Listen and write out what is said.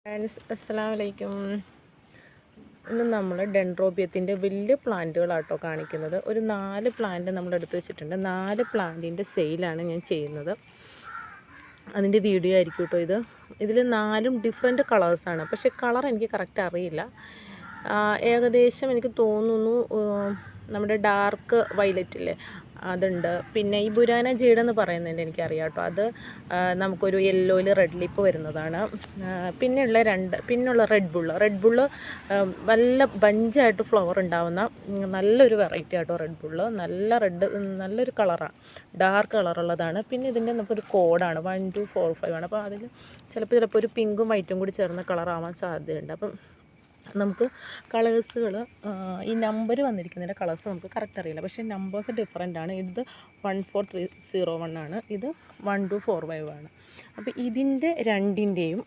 Friends അസ്സലാമു അലൈക്കും. ഇന്ന് നമ്മൾ ഡെൻഡ്രോബിയത്തിൻ്റെ വലിയ പ്ലാന്റുകളാട്ടോ കാണിക്കുന്നത്. ഒരു 4 പ്ലാന്റ് നമ്മൾ എടുത്ത് വെച്ചിട്ടുണ്ട്. 4 പ്ലാന്റിൻ്റെ സെയിലാണ് ഞാൻ ചെയ്യുന്നത്. അതിൻ്റെ വീഡിയോ ആയിരിക്കും കേട്ടോ ഇത്. ഇതിൽ 4ഉം ഡിഫറെൻറ്റ് കളേഴ്സാണ്. പക്ഷേ കളർ എനിക്ക് കറക്റ്റ് അറിയില്ല. ഏകദേശം എനിക്ക് തോന്നുന്നു നമ്മുടെ ഡാർക്ക് വയലറ്റ് ഇല്ലേ അതുണ്ട്. പിന്നെ ഈ ബുരാന ജേഡ് എന്ന് പറയുന്നതിൻ്റെ എനിക്കറിയാം കേട്ടോ. അത് നമുക്കൊരു യെല്ലോയിൽ റെഡ് ലിപ്പ് വരുന്നതാണ്. പിന്നെയുള്ള റെഡ് ബുള്ള് നല്ല ബഞ്ചായിട്ട് ഫ്ലവർ ഉണ്ടാവുന്ന നല്ലൊരു വെറൈറ്റി ആട്ടോ റെഡ് ബുള്ള്. നല്ലൊരു കളറാണ്, ഡാർക്ക് കളറുള്ളതാണ്. പിന്നെ ഇതിൻ്റെ നമുക്കൊരു കോഡാണ് 1245 ആണ്. അപ്പോൾ അതിൽ ചിലപ്പോൾ ഒരു പിങ്കും വൈറ്റും കൂടി ചേർന്ന കളറാവാൻ സാധ്യതയുണ്ട്. അപ്പം നമുക്ക് കളേഴ്സുകൾ ഈ നമ്പർ വന്നിരിക്കുന്നതിൻ്റെ കളേഴ്സ് നമുക്ക് കറക്റ്റ് അറിയില്ല. പക്ഷേ നമ്പേഴ്സ് ഡിഫറെൻ്റ് ആണ്. ഇത് 14301 ആണ്, ഇത് 1245 ആണ്. അപ്പോൾ ഇതിൻ്റെ രണ്ടിൻ്റെയും